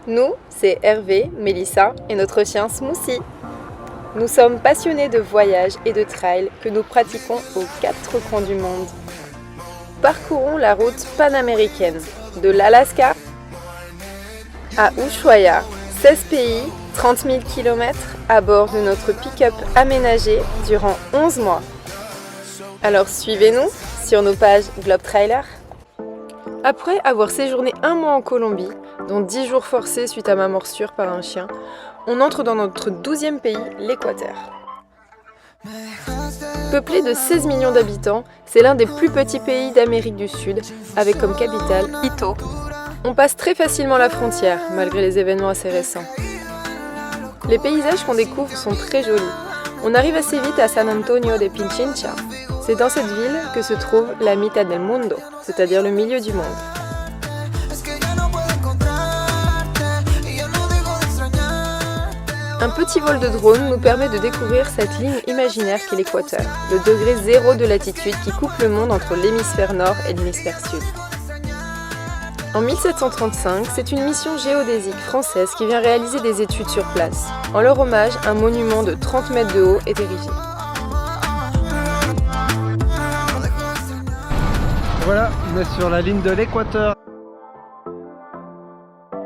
Nous, c'est Hervé, Mélissa et notre chien Smoothie. Nous sommes passionnés de voyage et de trail que nous pratiquons aux 4 coins du monde. Parcourons la route panaméricaine, de l'Alaska à Ushuaia, 16 pays, 30 000 km à bord de notre pick-up aménagé durant 11 mois. Alors suivez-nous sur nos pages Globe Trailer. Après avoir séjourné un mois en Colombie, dont 10 jours forcés suite à ma morsure par un chien, on entre dans notre 12e pays, l'Équateur. Peuplé de 16 millions d'habitants, c'est l'un des plus petits pays d'Amérique du Sud, avec comme capitale Quito. On passe très facilement la frontière, malgré les événements assez récents. Les paysages qu'on découvre sont très jolis. On arrive assez vite à San Antonio de Pichincha. C'est dans cette ville que se trouve la mitad del mundo, c'est-à-dire le milieu du monde. Un petit vol de drone nous permet de découvrir cette ligne imaginaire qu'est l'équateur, le degré zéro de latitude qui coupe le monde entre l'hémisphère nord et l'hémisphère sud. En 1735, c'est une mission géodésique française qui vient réaliser des études sur place. En leur hommage, un monument de 30 mètres de haut est érigé. Voilà, on est sur la ligne de l'Équateur.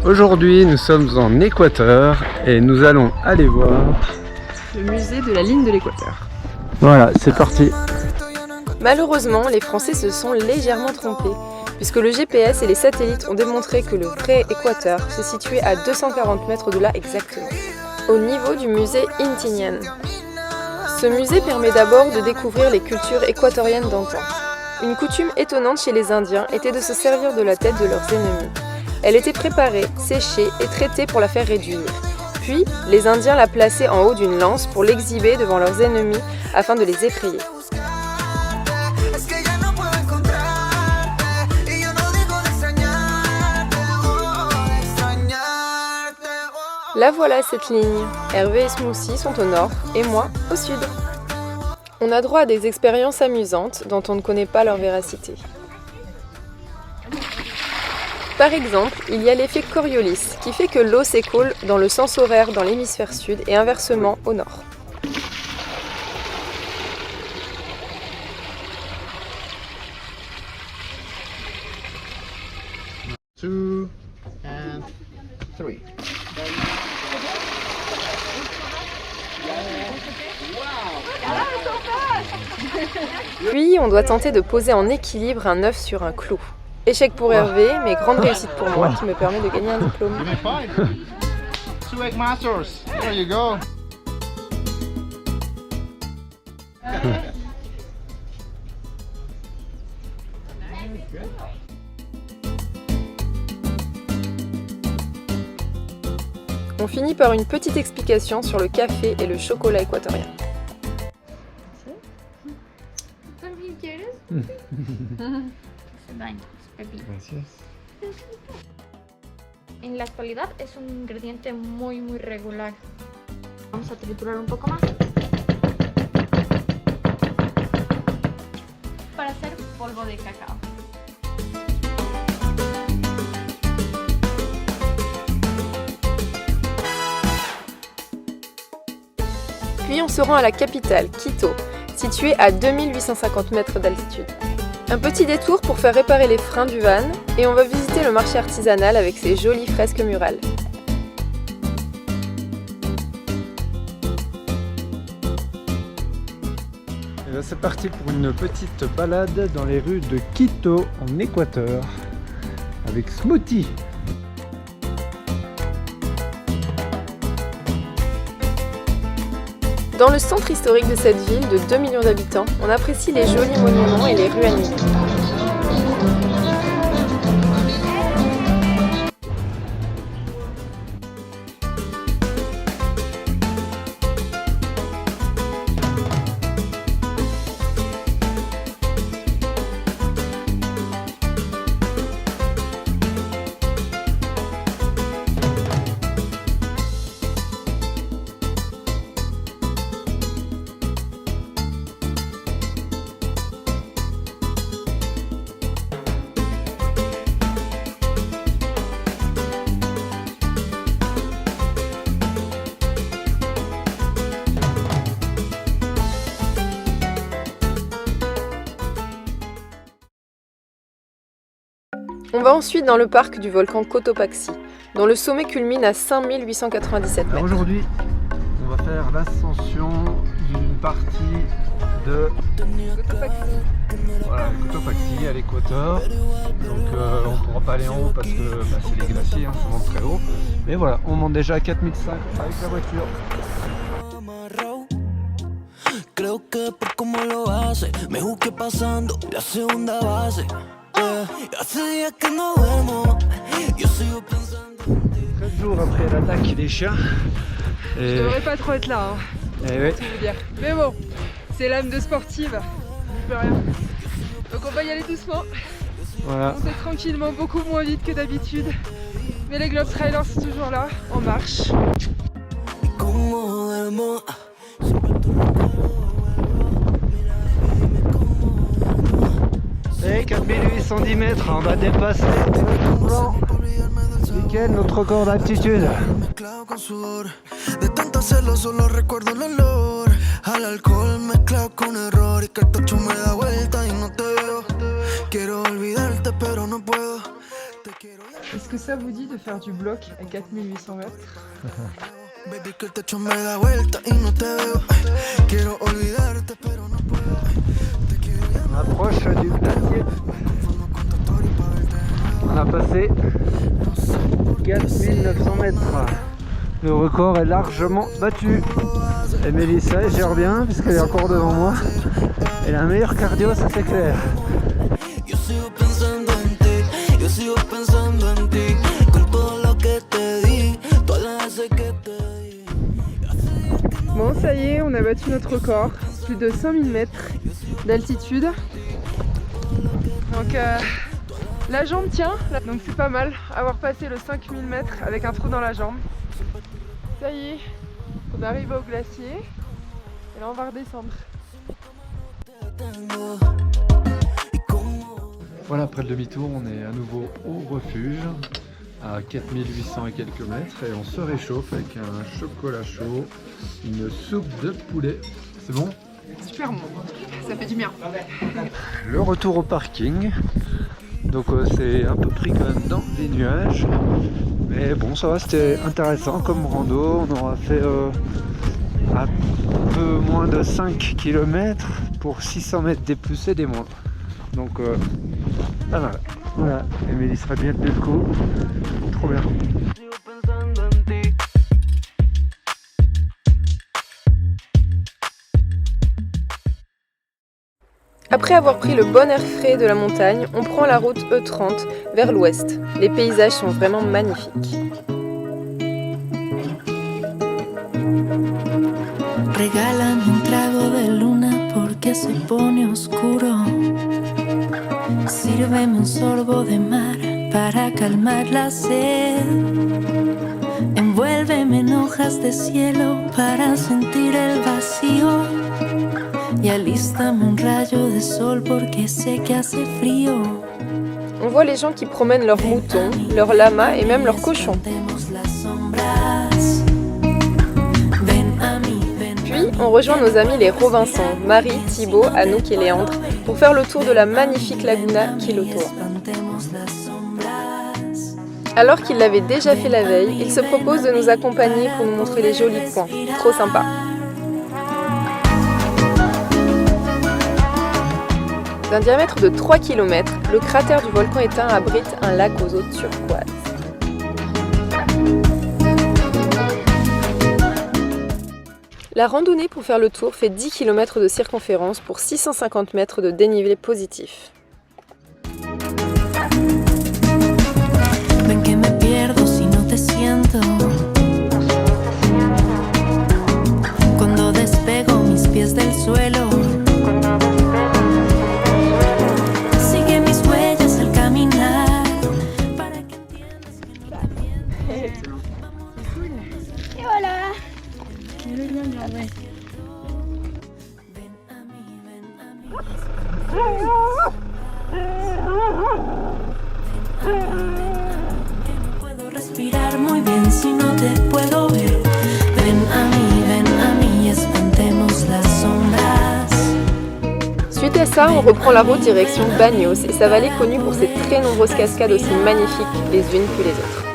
Aujourd'hui, nous sommes en Équateur et nous allons aller voir Le musée de la ligne de l'Équateur. Voilà, c'est parti. Malheureusement, les Français se sont légèrement trompés, puisque le GPS et les satellites ont démontré que le vrai Équateur se situait à 240 mètres de là exactement, au niveau du musée Intiñán. Ce musée permet d'abord de découvrir les cultures équatoriennes d'antan. Une coutume étonnante chez les Indiens était de se servir de la tête de leurs ennemis. Elle était préparée, séchée et traitée pour la faire réduire. Puis, les Indiens la plaçaient en haut d'une lance pour l'exhiber devant leurs ennemis afin de les effrayer. La voilà cette ligne. Hervé et Smoothie sont au nord et moi au sud. On a droit à des expériences amusantes dont on ne connaît pas leur véracité. Par exemple, il y a l'effet Coriolis, qui fait que l'eau s'écoule dans le sens horaire dans l'hémisphère sud et inversement au nord. Two and three. Puis, on doit tenter de poser en équilibre un œuf sur un clou. Échec pour Hervé, mais grande réussite pour moi qui me permet de gagner un diplôme. You made 5. 2 egg masters. There you go. On finit par une petite explication sur le café et le chocolat équatorien. ¿También quieres? Se daña, Pepi. Gracias. En la actualidad es un ingrediente muy regular. Vamos a triturar un poco más para hacer polvo de cacao. Puis on se rend à la capitale, Quito, située à 2850 mètres d'altitude. Un petit détour pour faire réparer les freins du van et on va visiter le marché artisanal avec ses jolies fresques murales. Et là, c'est parti pour une petite balade dans les rues de Quito en Équateur avec Smoothie. Dans le centre historique de cette ville de 2 millions d'habitants, on apprécie les jolis monuments et les rues animées. On va ensuite dans le parc du volcan Cotopaxi, dont le sommet culmine à 5897 mètres. Aujourd'hui, on va faire l'ascension d'une partie de voilà, Cotopaxi à l'équateur. Donc on ne pourra pas aller en haut parce que c'est les glaciers, hein, ça monte très haut. Mais voilà, on monte déjà à 4005 avec la voiture. Creo que por como lo hace, me juzgué pasando la segunda base. Hace días que no duermo, yo sigo pensando. 13 jours après l'attaque des chiens. Et... Je devrais pas trop être là, hein, Et oui. je veux dire. Mais bon, c'est l'âme de sportive, je peux rien. Donc on va y aller doucement, Voilà. monter tranquillement, beaucoup moins vite que d'habitude. Mais les Globe Trailers sont toujours là, en marche. Como duermo. Et 4810 mètres, on va dépasser nickel notre record d'altitude. Mezclado con sudor, de tanto hacerlo solo recuerdo el olor al alcohol mezclado con error y que el techo me da vuelta y no te veo. Quiero olvidarte pero no puedo. Te quiero. Est-ce que ça vous dit de faire du bloc à 4800 mètres? Baby que el techo me da vuelta y no te veo. Quiero olvidarte pero no puedo. Te quiero. On approche du glacier. On a passé 4900 mètres. Le record est largement battu. Et Mélissa, elle gère bien puisqu'elle est encore devant moi. Elle a un meilleur cardio, ça c'est clair. Yo sigo pensando en ti, yo sigo pensando en ti, con todo lo que te di, todas las veces que te di. Bon, ça y est, on a battu notre record, plus de 5000 mètres d'altitude. Donc la jambe tient, donc c'est pas mal, avoir passé le 5000 mètres avec un trou dans la jambe. Ça y est, on arrive au glacier et là on va redescendre. Voilà, après le demi-tour, on est à nouveau au refuge à 4800 et quelques mètres et on se réchauffe avec un chocolat chaud, une soupe de poulet. C'est bon? Super bon, ça fait du bien. Le retour au parking. Donc c'est un peu pris quand même dans des nuages. Mais bon, ça va, c'était intéressant comme rando. On aura fait un peu moins de 5 km pour 600 mètres des plus et des moins. Donc pas mal. Voilà, Émilie sera bien tenu le coup. Trop bien. Sigo pensando en ti. Après avoir pris le bon air frais de la montagne, on prend la route E30 vers l'ouest. Les paysages sont vraiment magnifiques. Regálame un trago de luna porque se pone oscuro. Sírveme un sorbo de mar para calmar la sed. Envuélveme en hojas de cielo para sentir el vacío. Y alístame un rayo de sol porque sé que hace frío. On voit les gens qui promènent leurs moutons, leurs lamas et même leurs cochons. Puis, on rejoint nos amis les Robinsons, Marie, Thibaut, Anouk et Léandre, pour faire le tour de la magnifique laguna Quilotoa. Alors qu'ils l'avaient déjà fait la veille, ils se proposent de nous accompagner pour nous montrer les jolis coins. Trop sympa. D'un diamètre de 3 km, le cratère du volcan éteint abrite un lac aux eaux turquoises. La randonnée pour faire le tour fait 10 km de circonférence pour 650 mètres de dénivelé positif. Ven que me pierdo si no te siento. Cuando despego mis pies del suelo. Sigue mis huellas al caminar. Para que entiendas que mi viento. Et voilà. Ven a mí, ven a mí. ça, on reprend la route direction Baños et sa vallée connue pour ses très nombreuses cascades aussi magnifiques les unes que les autres.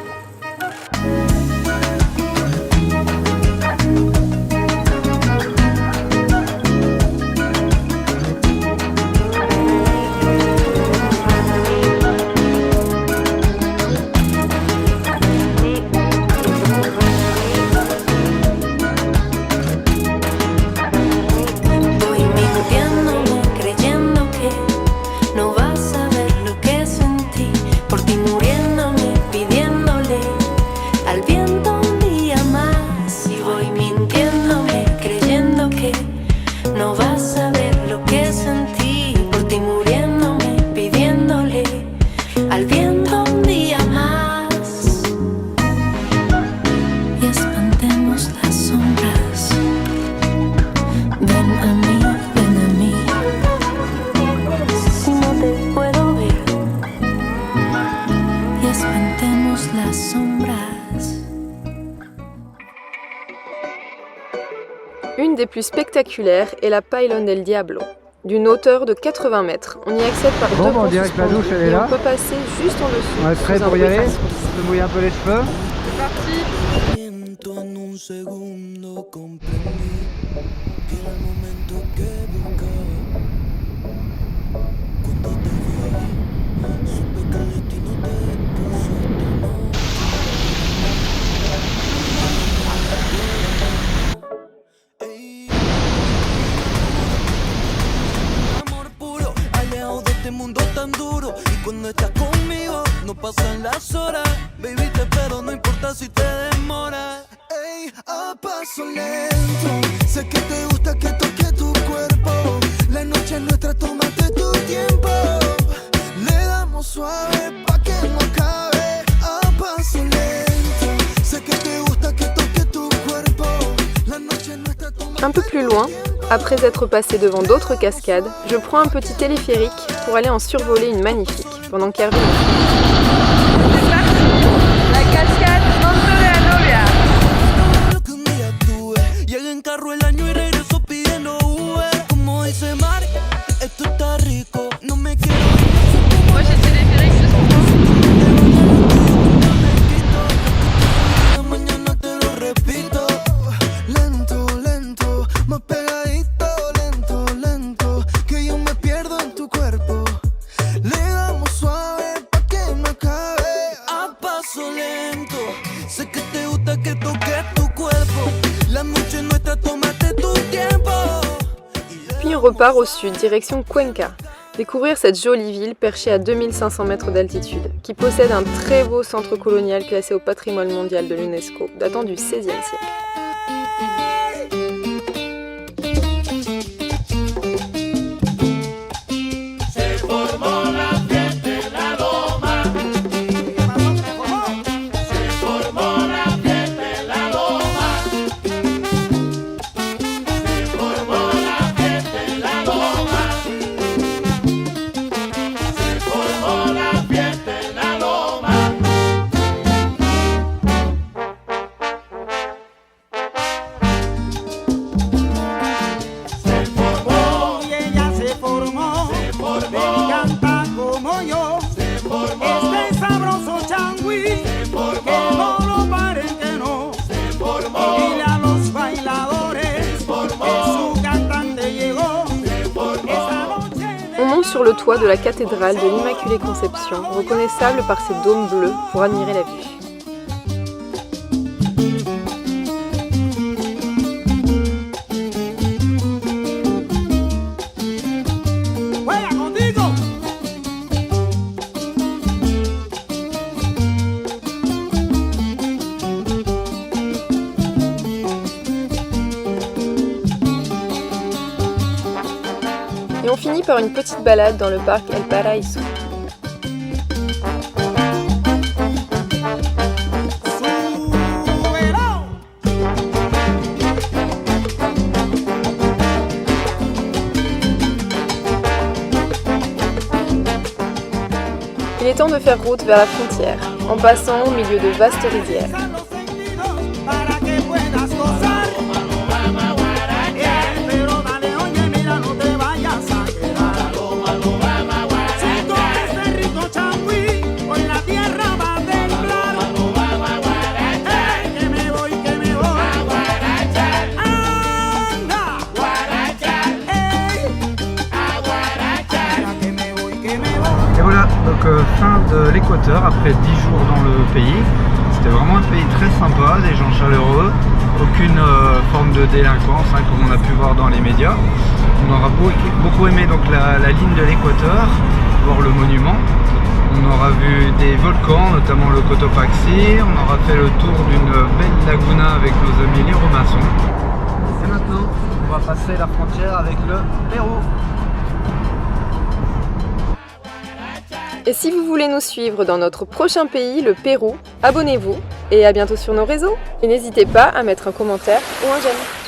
Une des plus spectaculaires est la Pailón del Diablo. D'une hauteur de 80 mètres, on y accède par deux ponts suspendus et on peut passer juste en dessous. On est prêt pour y aller. On peut mouiller un peu les cheveux. C'est parti. Mundo tan duro y cuando estás conmigo no pasan las horas, baby te espero no importa si te demoras. Ey, a paso lento, sé que te gusta que toque tu cuerpo, la noche es nuestra, tómate tu tiempo, le damos suave pa' que no acabe. A paso lento, sé que te gusta que toque tu cuerpo, la noche es nuestra, tómate. Un peu plus loin, après être passé devant d'autres cascades, je prends un petit téléphérique pour aller en survoler une magnifique, pendant qu'Hervé... C'est parti. La cascade Monte de la Novia. Moi j'ai le téléphérique, c'est trop beau. Puis on repart au sud, direction Cuenca. Découvrir cette jolie ville perchée à 2500 mètres d'altitude, qui possède un très beau centre colonial classé au patrimoine mondial de l'UNESCO, datant du XVIe siècle. Sur le toit de la cathédrale de l'Immaculée Conception, reconnaissable par ses dômes bleus pour admirer la vue. Et on finit par une petite balade dans le parc El Paraíso. Il est temps de faire route vers la frontière, en passant au milieu de vastes rizières. fin de l'Équateur après 10 jours dans le pays. C'était vraiment un pays très sympa, des gens chaleureux, aucune forme de délinquance comme on a pu voir dans les médias. On aura beaucoup aimé donc la ligne de l'Équateur, voir le monument. On aura vu des volcans, notamment le Cotopaxi. On aura fait le tour d'une belle laguna avec nos amis les Robinson. Et maintenant, on va passer la frontière avec le Pérou. Et si vous voulez nous suivre dans notre prochain pays, le Pérou, abonnez-vous et à bientôt sur nos réseaux. Et n'hésitez pas à mettre un commentaire ou un j'aime.